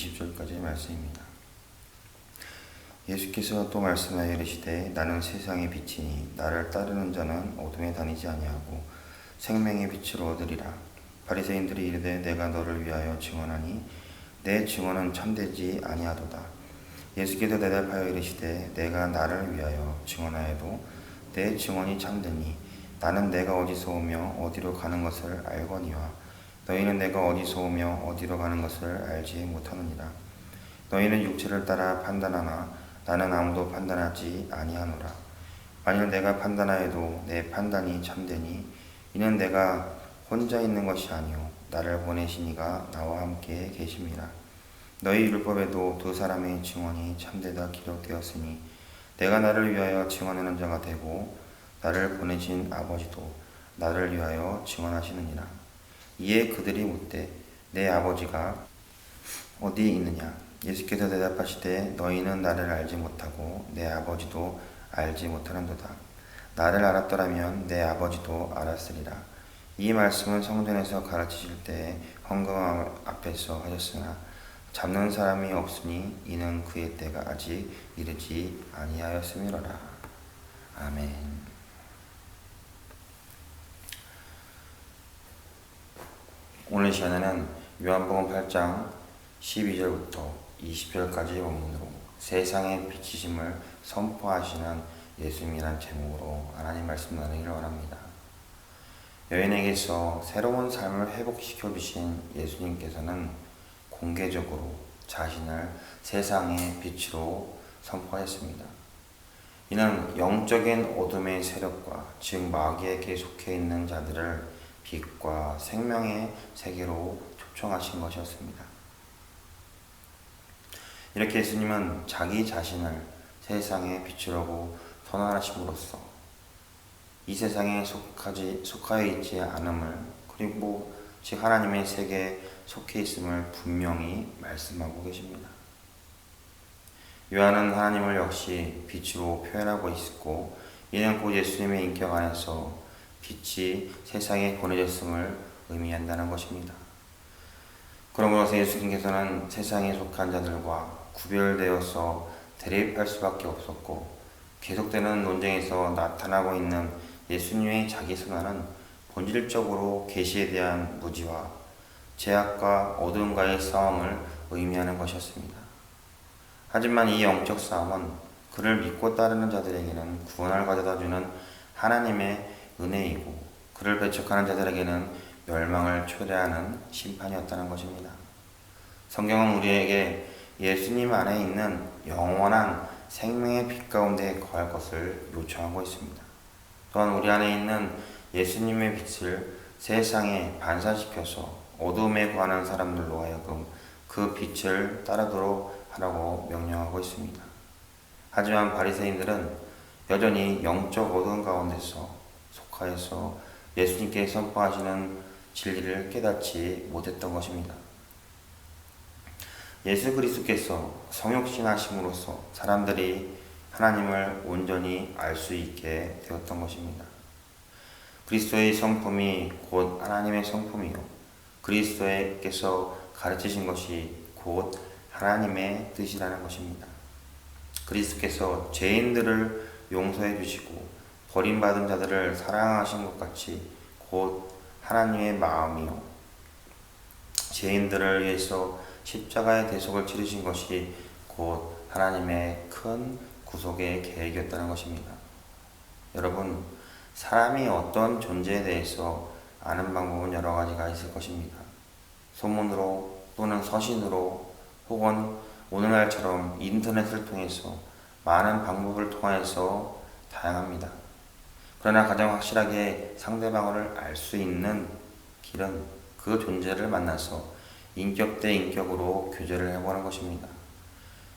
20절까지의 말씀입니다. 예수께서 또 말씀하여 이르시되 나는 세상의 빛이니 나를 따르는 자는 어둠에 다니지 아니하고 생명의 빛을 얻으리라. 바리새인들이 이르되 내가 너를 위하여 증언하니 내 증언은 참되지 아니하도다. 예수께서 대답하여 이르시되 내가 나를 위하여 증언하여도 내 증언이 참되니 나는 내가 어디서 오며 어디로 가는 것을 알거니와 너희는 내가 어디서 오며 어디로 가는 것을 알지 못하느니라. 너희는 육체를 따라 판단하나 나는 아무도 판단하지 아니하노라. 만일 내가 판단하여도 내 판단이 참되니 이는 내가 혼자 있는 것이 아니요 나를 보내신 이가 나와 함께 계심이라. 너희 율법에도 두 사람의 증언이 참되다 기록되었으니 내가 나를 위하여 증언하는 자가 되고 나를 보내신 아버지도 나를 위하여 증언하시느니라. 이에 그들이 묻되 내 아버지가 어디에 있느냐? 예수께서 대답하시되 너희는 나를 알지 못하고 내 아버지도 알지 못하는도다. 나를 알았더라면 내 아버지도 알았으리라. 이 말씀은 성전에서 가르치실 때에 헌금 앞에서 하셨으나 잡는 사람이 없으니 이는 그의 때가 아직 이르지 아니하였음이로라. 아멘. 오늘 시간에는 요한복음 8장 12절부터 20절까지의 본문으로 세상의 빛이심을 선포하시는 예수님이란 제목으로 하나님 말씀 나누기를 원합니다. 여인에게서 새로운 삶을 회복시켜 주신 예수님께서는 공개적으로 자신을 세상의 빛으로 선포했습니다. 이는 영적인 어둠의 세력과 즉 마귀에게 속해 있는 자들을 빛과 생명의 세계로 초청하신 것이었습니다. 이렇게 예수님은 자기 자신을 세상의 빛이라고 선언하심으로써 이 세상에 속하여 있지 않음을 그리고 즉 하나님의 세계에 속해 있음을 분명히 말씀하고 계십니다. 요한은 하나님을 역시 빛으로 표현하고 있고 이는 곧 예수님의 인격 안에서 빛이 세상에 보내졌음을 의미한다는 것입니다. 그러므로서 예수님께서는 세상에 속한 자들과 구별되어서 대립할 수밖에 없었고 계속되는 논쟁에서 나타나고 있는 예수님의 자기 선언은 본질적으로 계시에 대한 무지와 죄악과 어둠과의 싸움을 의미하는 것이었습니다. 하지만 이 영적 싸움은 그를 믿고 따르는 자들에게는 구원을 가져다주는 하나님의 은혜이고 그를 배척하는 자들에게는 멸망을 초래하는 심판이었다는 것입니다. 성경은 우리에게 예수님 안에 있는 영원한 생명의 빛 가운데 거할 것을 요청하고 있습니다. 또한 우리 안에 있는 예수님의 빛을 세상에 반사시켜서 어둠에 거하는 사람들로 하여금 그 빛을 따르도록 하라고 명령하고 있습니다. 하지만 바리새인들은 여전히 영적 어둠 가운데서 속하여서 예수님께 선포하시는 진리를 깨닫지 못했던 것입니다. 예수 그리스도께서 성육신하심으로써 사람들이 하나님을 온전히 알 수 있게 되었던 것입니다. 그리스도의 성품이 곧 하나님의 성품이요 그리스도께서 가르치신 것이 곧 하나님의 뜻이라는 것입니다. 그리스도께서 죄인들을 용서해 주시고 버림받은 자들을 사랑하신 것 같이 곧 하나님의 마음이요 죄인들을 위해서 십자가의 대속을 치르신 것이 곧 하나님의 큰 구속의 계획이었다는 것입니다. 여러분, 사람이 어떤 존재에 대해서 아는 방법은 여러 가지가 있을 것입니다. 소문으로 또는 서신으로 혹은 오늘날처럼 인터넷을 통해서 많은 방법을 통해서 다양합니다. 그러나 가장 확실하게 상대방을 알 수 있는 길은 그 존재를 만나서 인격 대 인격으로 교제를 해보는 것입니다.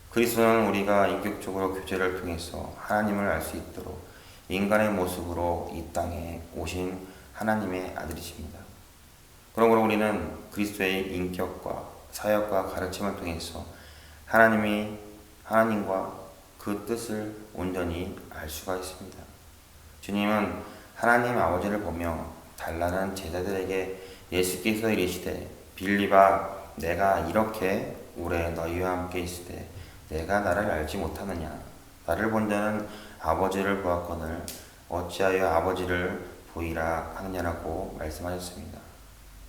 그리스도는 우리가 인격적으로 교제를 통해서 하나님을 알 수 있도록 인간의 모습으로 이 땅에 오신 하나님의 아들이십니다. 그러므로 우리는 그리스도의 인격과 사역과 가르침을 통해서 하나님과 그 뜻을 온전히 알 수가 있습니다. 주님은 하나님 아버지를 보며 달라는 제자들에게 예수께서 이르시되 빌립아 내가 이렇게 오래 너희와 함께 있으되 내가 나를 알지 못하느냐? 나를 본 자는 아버지를 보았거늘 어찌하여 아버지를 보이라 하느냐라고 말씀하셨습니다.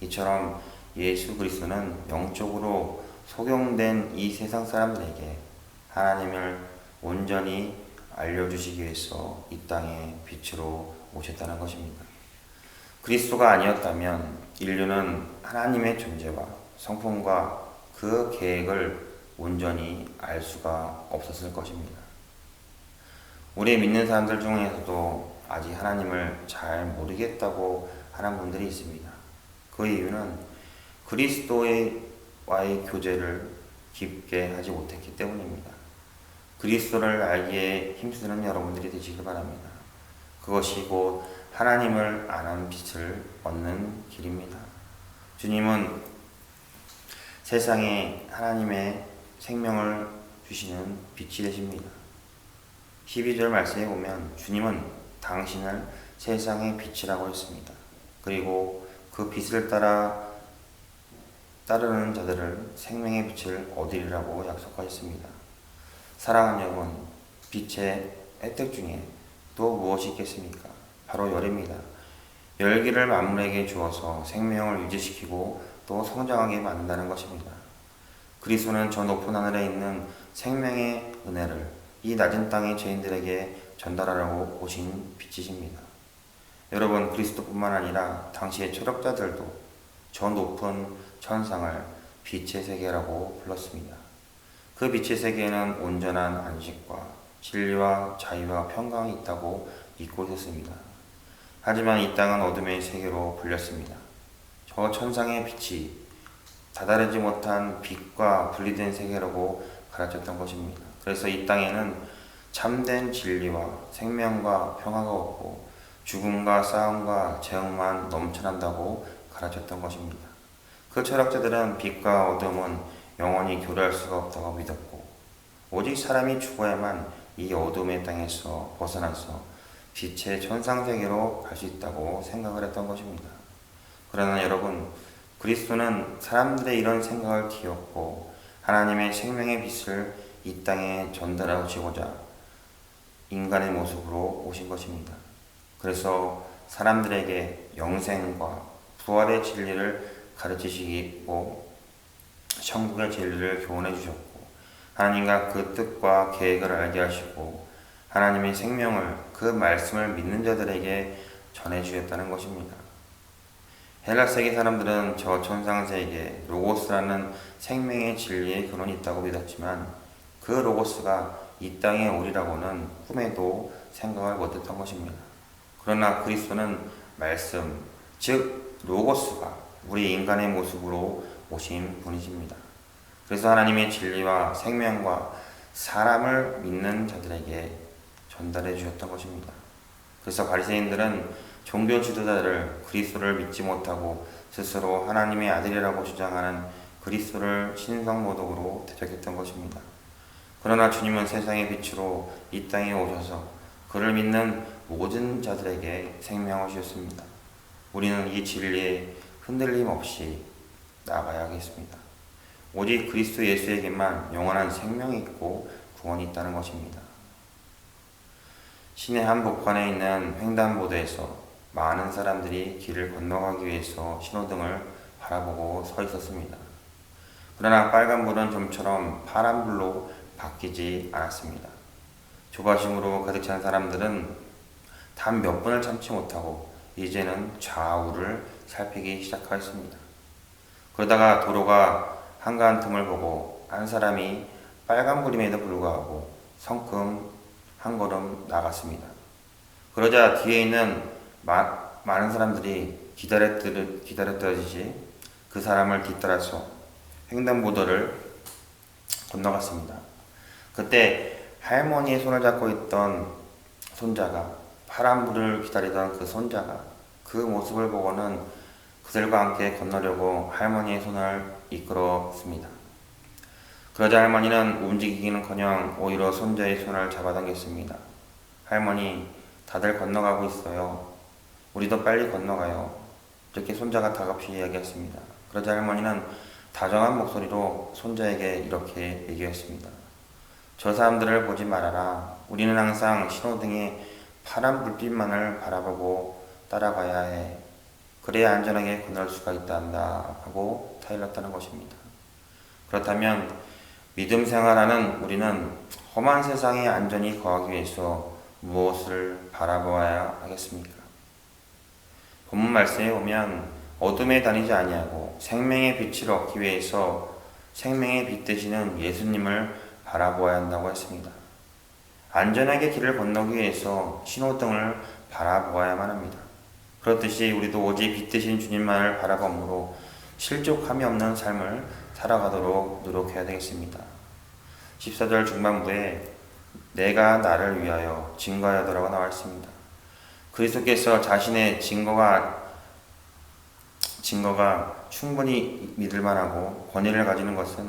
이처럼 예수 그리스도는 영적으로 소경된 이 세상 사람들에게 하나님을 온전히 알려주시기 위해서 이 땅에 빛으로 오셨다는 것입니다. 그리스도가 아니었다면 인류는 하나님의 존재와 성품과 그 계획을 온전히 알 수가 없었을 것입니다. 우리 믿는 사람들 중에서도 아직 하나님을 잘 모르겠다고 하는 분들이 있습니다. 그 이유는 그리스도와의 교제를 깊게 하지 못했기 때문입니다. 그리스도를 알기에 힘쓰는 여러분들이 되시길 바랍니다. 그것이 곧 하나님을 아는 빛을 얻는 길입니다. 주님은 세상에 하나님의 생명을 주시는 빛이 되십니다. 12절 말씀에 보면 주님은 당신을 세상의 빛이라고 했습니다. 그리고 그 빛을 따르는 자들을 생명의 빛을 얻으리라고 약속하셨습니다. 사랑하는 여러분, 빛의 혜택 중에 또 무엇이 있겠습니까? 바로 열입니다. 열기를 만물에게 주어서 생명을 유지시키고 또 성장하게 만든다는 것입니다. 그리스도는 저 높은 하늘에 있는 생명의 은혜를 이 낮은 땅의 죄인들에게 전달하려고 오신 빛이십니다. 여러분, 그리스도뿐만 아니라 당시의 철학자들도 저 높은 천상을 빛의 세계라고 불렀습니다. 그 빛의 세계에는 온전한 안식과 진리와 자유와 평강이 있다고 믿고 있었습니다. 하지만 이 땅은 어둠의 세계로 불렸습니다. 저 천상의 빛이 다다르지 못한 빛과 분리된 세계라고 가르쳤던 것입니다. 그래서 이 땅에는 참된 진리와 생명과 평화가 없고 죽음과 싸움과 재앙만 넘쳐난다고 가르쳤던 것입니다. 그 철학자들은 빛과 어둠은 영원히 교류할 수가 없다고 믿었고 오직 사람이 죽어야만 이 어둠의 땅에서 벗어나서 빛의 천상세계로 갈 수 있다고 생각을 했던 것입니다. 그러나 여러분, 그리스도는 사람들의 이런 생각을 뒤엎고 하나님의 생명의 빛을 이 땅에 전달하시고자 인간의 모습으로 오신 것입니다. 그래서 사람들에게 영생과 부활의 진리를 가르치시고 천국의 진리를 교훈해 주셨고 하나님과 그 뜻과 계획을 알게 하시고 하나님의 생명을 그 말씀을 믿는 자들에게 전해 주셨다는 것입니다. 헬라 세계 사람들은 저 천상세계에 로고스라는 생명의 진리의 근원이 있다고 믿었지만 그 로고스가 이 땅에 오리라고는 꿈에도 생각을 못했던 것입니다. 그러나 그리스도는 말씀, 즉 로고스가 우리 인간의 모습으로 오신 분이십니다. 그래서 하나님의 진리와 생명과 사람을 믿는 자들에게 전달해 주셨던 것입니다. 그래서 바리새인들은 종교 지도자를 그리스도를 믿지 못하고 스스로 하나님의 아들이라고 주장하는 그리스도를 신성모독으로 대적했던 것입니다. 그러나 주님은 세상의 빛으로 이 땅에 오셔서 그를 믿는 모든 자들에게 생명을 주셨습니다. 우리는 이 진리에 흔들림 없이 나아가야겠습니다. 오직 그리스도 예수에게만 영원한 생명이 있고 구원이 있다는 것입니다. 시내 한 복판에 있는 횡단보도에서 많은 사람들이 길을 건너가기 위해서 신호등을 바라보고 서 있었습니다. 그러나 빨간불은 좀처럼 파란불로 바뀌지 않았습니다. 조바심으로 가득 찬 사람들은 단 몇 분을 참지 못하고 이제는 좌우를 살피기 시작하였습니다. 그러다가 도로가 한가한 틈을 보고 한 사람이 빨간불임에도 불구하고 성큼 한 걸음 나갔습니다. 그러자 뒤에 있는 많은 사람들이 기다렸듯이 그 사람을 뒤따라서 횡단보도를 건너갔습니다. 그때 할머니의 손을 잡고 있던 손자가 파란불을 기다리던 그 손자가 그 모습을 보고는 그들과 함께 건너려고 할머니의 손을 이끌었습니다. 그러자 할머니는 움직이기는커녕 오히려 손자의 손을 잡아당겼습니다. 할머니, 다들 건너가고 있어요. 우리도 빨리 건너가요. 이렇게 손자가 다급히 이야기했습니다. 그러자 할머니는 다정한 목소리로 손자에게 이렇게 얘기했습니다. 저 사람들을 보지 말아라. 우리는 항상 신호등의 파란 불빛만을 바라보고 따라가야 해. 그래야 안전하게 건널 수가 있단다 하고 타일렀다는 것입니다. 그렇다면 믿음 생활하는 우리는 험한 세상에 안전히 거하기 위해서 무엇을 바라보아야 하겠습니까? 본문 말씀에 보면 어둠에 다니지 아니하고 생명의 빛을 얻기 위해서 생명의 빛 되시는 예수님을 바라보아야 한다고 했습니다. 안전하게 길을 건너기 위해서 신호등을 바라보아야만 합니다. 그렇듯이 우리도 오직 빛 되신 주님만을 바라봄으로 실족함이 없는 삶을 살아가도록 노력해야 되겠습니다. 14절 중반부에 내가 나를 위하여 증거하여도라고 나와 있습니다. 그리스도께서 자신의 증거가 충분히 믿을만하고 권위를 가지는 것은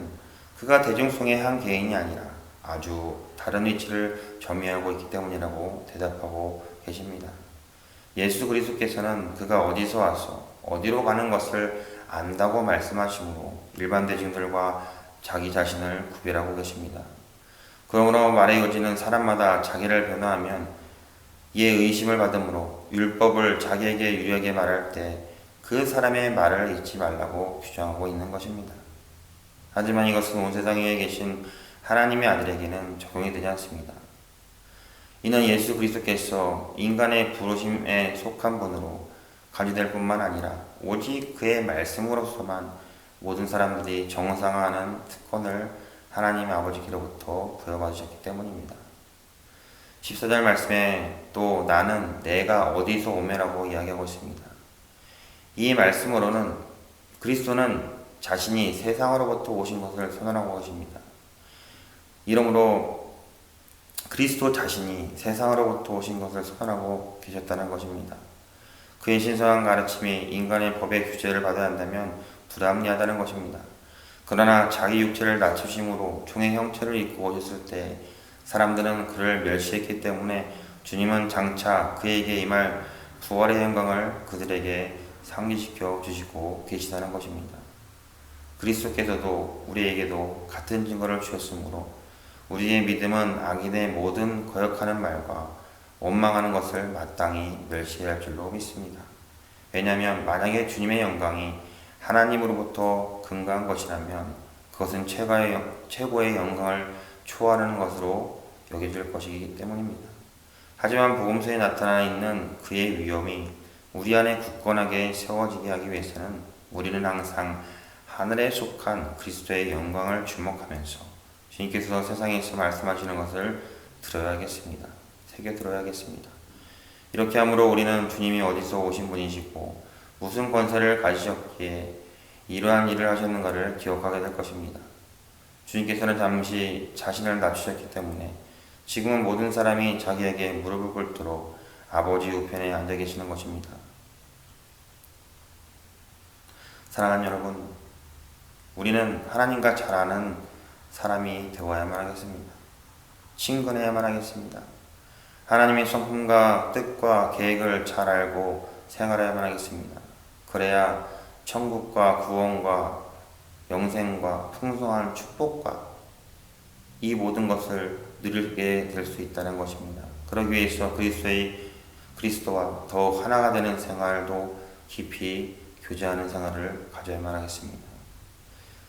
그가 대중성의 한 개인이 아니라 아주 다른 위치를 점유하고 있기 때문이라고 대답하고 계십니다. 예수 그리스도께서는 그가 어디서 와서 어디로 가는 것을 안다고 말씀하시므로 일반 대중들과 자기 자신을 구별하고 계십니다. 그러므로 말의 요지는 사람마다 자기를 변호하면 이에 의심을 받으므로 율법을 자기에게 유리하게 말할 때 그 사람의 말을 잊지 말라고 규정하고 있는 것입니다. 하지만 이것은 온 세상 위에 계신 하나님의 아들에게는 적용이 되지 않습니다. 이는 예수 그리스도께서 인간의 부르심에 속한 분으로 간주될 뿐만 아니라 오직 그의 말씀으로서만 모든 사람들이 정상화하는 특권을 하나님 아버지께로부터 부여받으셨기 때문입니다. 14절 말씀에 또 나는 내가 어디서 오매라고 이야기하고 있습니다. 이 말씀으로는 그리스도는 자신이 세상으로부터 오신 것을 선언하고 계십니다. 이러므로 그리스도 자신이 세상으로부터 오신 것을 선언하고 계셨다는 것입니다. 그의 신성한 가르침이 인간의 법의 규제를 받아야 한다면 불합리하다는 것입니다. 그러나 자기 육체를 낮추심으로 종의 형체를 입고 오셨을 때 사람들은 그를 멸시했기 때문에 주님은 장차 그에게 임할 부활의 영광을 그들에게 상기시켜 주시고 계시다는 것입니다. 그리스도께서도 우리에게도 같은 증거를 주셨으므로 우리의 믿음은 악인의 모든 거역하는 말과 원망하는 것을 마땅히 멸시해야 할 줄로 믿습니다. 왜냐하면 만약에 주님의 영광이 하나님으로부터 근거한 것이라면 그것은 최고의 영광을 초월하는 것으로 여겨질 것이기 때문입니다. 하지만 복음서에 나타나 있는 그의 위엄이 우리 안에 굳건하게 세워지게 하기 위해서는 우리는 항상 하늘에 속한 그리스도의 영광을 주목하면서 주님께서 세상에서 말씀하시는 것을 들어야겠습니다. 새겨 들어야겠습니다. 이렇게 함으로 우리는 주님이 어디서 오신 분이시고 무슨 권세를 가지셨기에 이러한 일을 하셨는가를 기억하게 될 것입니다. 주님께서는 잠시 자신을 낮추셨기 때문에 지금은 모든 사람이 자기에게 무릎을 꿇도록 아버지 우편에 앉아 계시는 것입니다. 사랑하는 여러분, 우리는 하나님과 잘 아는 사람이 되어야만 하겠습니다. 친근해야만 하겠습니다. 하나님의 성품과 뜻과 계획을 잘 알고 생활해야만 하겠습니다. 그래야 천국과 구원과 영생과 풍성한 축복과 이 모든 것을 누리게 될 수 있다는 것입니다. 그러기 위해서 그리스도와 더욱 하나가 되는 생활도 깊이 교제하는 생활을 가져야만 하겠습니다.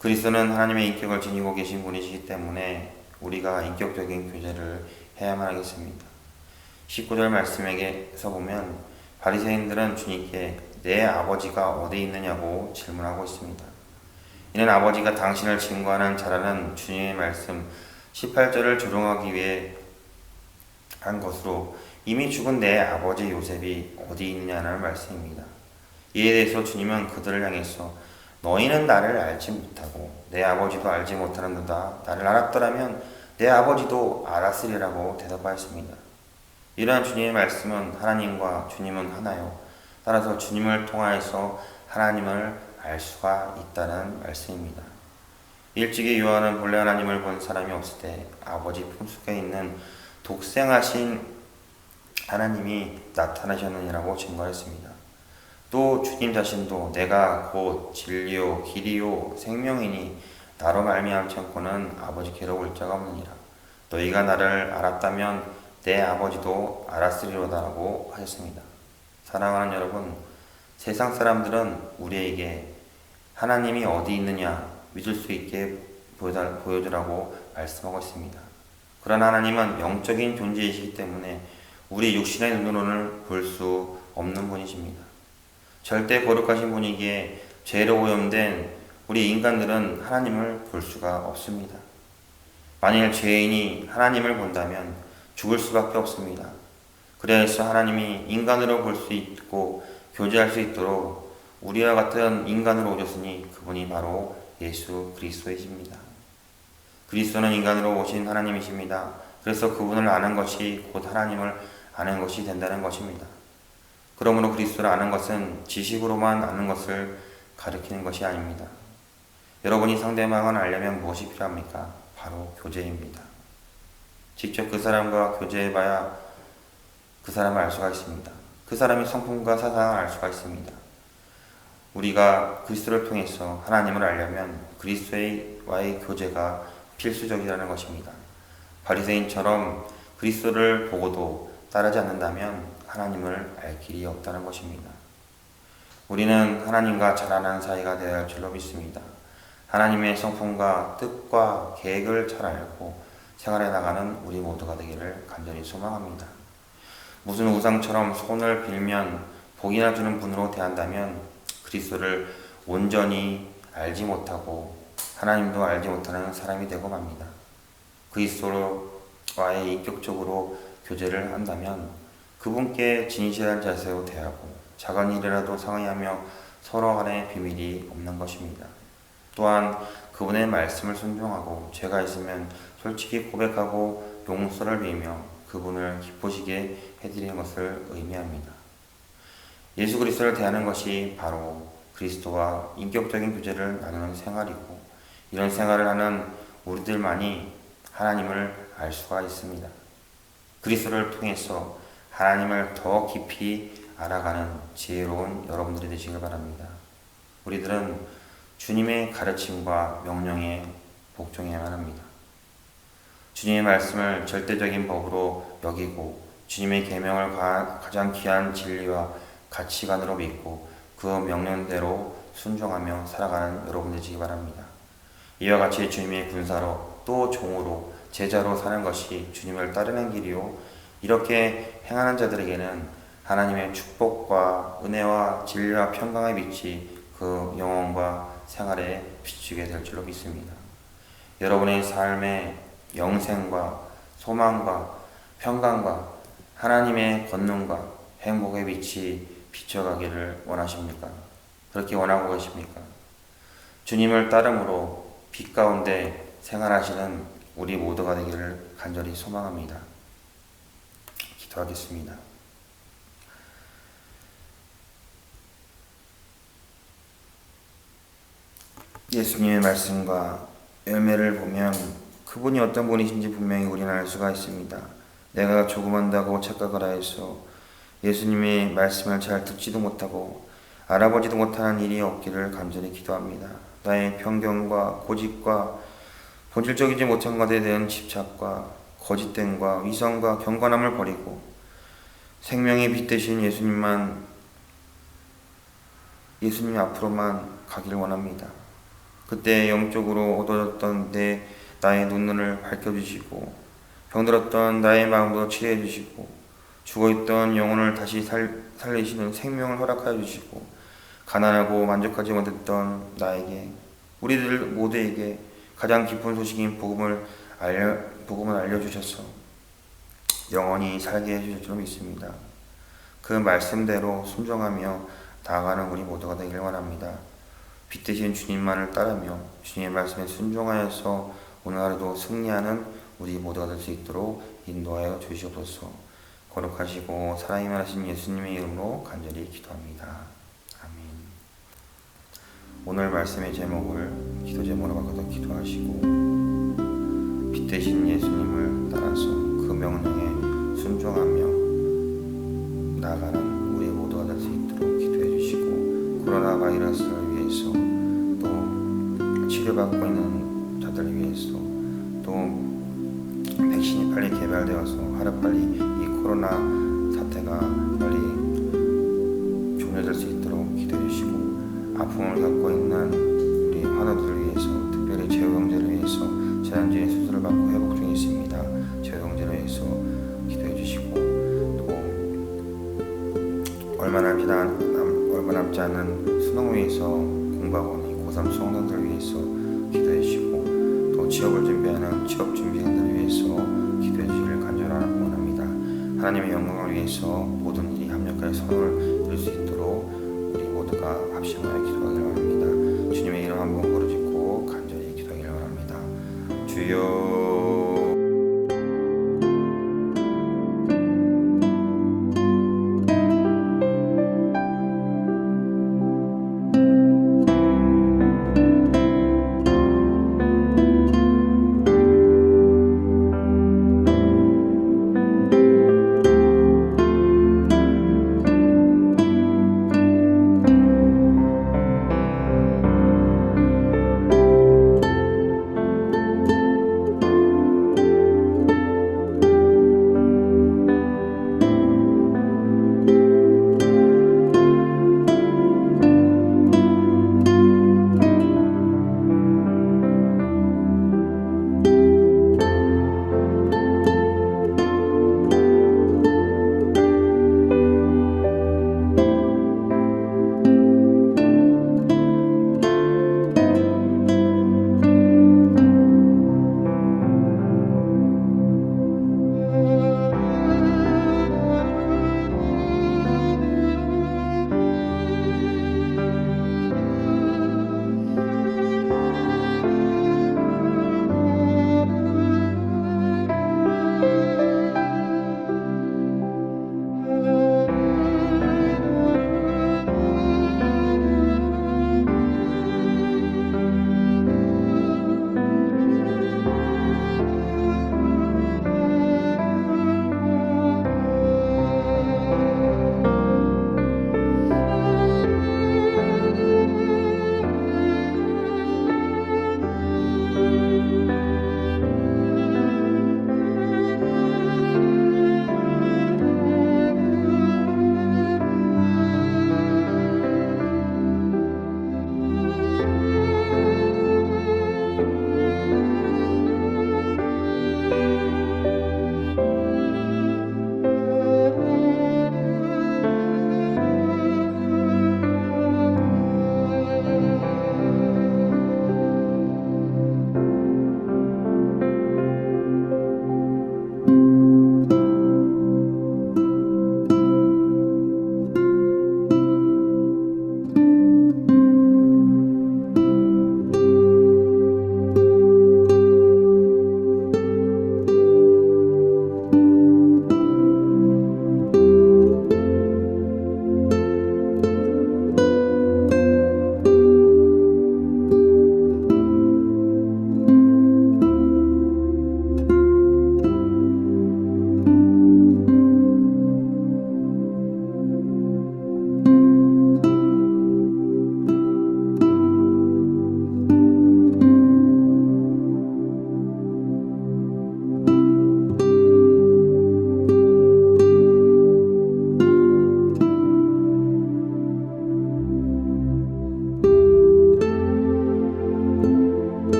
그리스도는 하나님의 인격을 지니고 계신 분이시기 때문에 우리가 인격적인 교제를 해야만 하겠습니다. 19절 말씀에서 보면 바리새인들은 주님께 내 아버지가 어디 있느냐고 질문하고 있습니다. 이는 아버지가 당신을 증거하는 자라는 주님의 말씀 18절을 조롱하기 위해 한 것으로 이미 죽은 내 아버지 요셉이 어디 있느냐는 말씀입니다. 이에 대해서 주님은 그들을 향해서 너희는 나를 알지 못하고 내 아버지도 알지 못하는도다. 나를 알았더라면 내 아버지도 알았으리라고 대답하였습니다. 이러한 주님의 말씀은 하나님과 주님은 하나요. 따라서 주님을 통하여서 하나님을 알 수가 있다는 말씀입니다. 일찍이 요한은 본래 하나님을 본 사람이 없을 때 아버지 품속에 있는 독생하신 하나님이 나타나셨느니라고 증거했습니다. 또 주님 자신도 내가 곧 진리요 길이요 생명이니 나로 말미암지 않고는 아버지께로 올 자가 없느니라. 너희가 나를 알았다면 내 아버지도 알았으리로다라고 하셨습니다. 사랑하는 여러분, 세상 사람들은 우리에게 하나님이 어디 있느냐 믿을 수 있게 보여주라고 말씀하고 있습니다. 그러나 하나님은 영적인 존재이시기 때문에 우리 육신의 눈으로는 볼 수 없는 분이십니다. 절대 거룩하신 분이기에 죄로 오염된 우리 인간들은 하나님을 볼 수가 없습니다. 만일 죄인이 하나님을 본다면 죽을 수밖에 없습니다. 그래서 하나님이 인간으로 볼 수 있고 교제할 수 있도록 우리와 같은 인간으로 오셨으니 그분이 바로 예수 그리스도이십니다. 그리스도는 인간으로 오신 하나님이십니다. 그래서 그분을 아는 것이 곧 하나님을 아는 것이 된다는 것입니다. 그러므로 그리스도를 아는 것은 지식으로만 아는 것을 가리키는 것이 아닙니다. 여러분이 상대방을 알려면 무엇이 필요합니까? 바로 교제입니다. 직접 그 사람과 교제해봐야 그 사람을 알 수가 있습니다. 그 사람의 성품과 사상을 알 수가 있습니다. 우리가 그리스도를 통해서 하나님을 알려면 그리스도와의 교제가 필수적이라는 것입니다. 바리새인처럼 그리스도를 보고도 따르지 않는다면 하나님을 알 길이 없다는 것입니다. 우리는 하나님과 잘 아는 사이가 되어야 할 줄로 믿습니다. 하나님의 성품과 뜻과 계획을 잘 알고 생활해 나가는 우리 모두가 되기를 간절히 소망합니다. 무슨 우상처럼 손을 빌면 복이나 주는 분으로 대한다면 그리스도를 온전히 알지 못하고 하나님도 알지 못하는 사람이 되고 맙니다. 그리스도와의 인격적으로 교제를 한다면 그분께 진실한 자세로 대하고 작은 일이라도 상의하며 서로 간에 비밀이 없는 것입니다. 또한 그분의 말씀을 순종하고 죄가 있으면 솔직히 고백하고 용서를 빌며 그분을 기쁘시게 해드리는 것을 의미합니다. 예수 그리스도를 대하는 것이 바로 그리스도와 인격적인 교제를 나누는 생활이고 이런 생활을 하는 우리들만이 하나님을 알 수가 있습니다. 그리스도를 통해서 하나님을 더 깊이 알아가는 지혜로운 여러분들이 되시길 바랍니다. 우리들은 주님의 가르침과 명령에 복종해야만 합니다. 주님의 말씀을 절대적인 법으로 여기고 주님의 계명을 가장 귀한 진리와 가치관으로 믿고 그 명령대로 순종하며 살아가는 여러분 되시기 바랍니다. 이와 같이 주님의 군사로 또 종으로 제자로 사는 것이 주님을 따르는 길이요 이렇게 행하는 자들에게는 하나님의 축복과 은혜와 진리와 평강의 빛이 그 영혼과 생활에 비추게 될 줄로 믿습니다. 여러분의 삶의 영생과 소망과 평강과 하나님의 권능과 행복의 빛이 비춰가기를 원하십니까? 그렇게 원하고 계십니까? 주님을 따름으로 빛 가운데 생활하시는 우리 모두가 되기를 간절히 소망합니다. 기도하겠습니다. 예수님의 말씀과 열매를 보면 그분이 어떤 분이신지 분명히 우리는 알 수가 있습니다. 내가 조금한다고 착각을 하여서 예수님의 말씀을 잘 듣지도 못하고 알아보지도 못하는 일이 없기를 간절히 기도합니다. 나의 편견과 고집과 본질적이지 못한 것에 대한 집착과 거짓됨과 위선과 경건함을 버리고 생명의 빛 되신 예수님 앞으로만 가기를 원합니다. 그때 영적으로 어두워졌던 나의 눈을 밝혀주시고 병들었던 나의 마음도 치료해주시고 죽어있던 영혼을 다시 살리시는 생명을 허락하여 주시고 가난하고 만족하지 못했던 나에게 우리들 모두에게 가장 기쁜 소식인 복음을 알려주셔서 영원히 살게 해주실 줄 믿습니다. 그 말씀대로 순종하며 나아가는 우리 모두가 되길 원합니다. 빛 되신 주님만을 따르며 주님의 말씀에 순종하여서 오늘 하루도 승리하는 우리 모두가 될 수 있도록 인도하여 주시옵소서. 거룩하시고 사랑이 많으신 예수님의 이름으로 간절히 기도합니다. 아멘. 오늘 말씀의 제목을 기도 제목으로 바꿔서 기도하시고 빛 되신 예수님을 따라서 그 명령에 순종하며 나아가는 우리 모두가 될 수 있도록 기도해 주시고 코로나 바이러스를 위해서 또 치료받고 있는 자들을 위해서 또 백신이 빨리 개발되어서 하루빨리 이 코로나 사태가 빨리 종료될 수 있도록 기도해 주시고 아픔을 겪고 있는 우리 환우들을 위해서 특별히 재호 형제를 위해서 재난주의 수술을 받고 회복 중에 있습니다. 재호 형제를 위해서 기도해 주시고 또 얼마 남지 않은 수능을 위해서 공부하고 있는 고3 수험생들을 위해서 기도해 주시고 또 취업을 준비하는 취업 준비생들을 위해서 기도해 주시기를 간절하고 원합니다. 하나님의 영광을 위해서 모든 일이 합력하여 선을 이룰 수 있도록 우리 모두가 합심하여 기도합니다.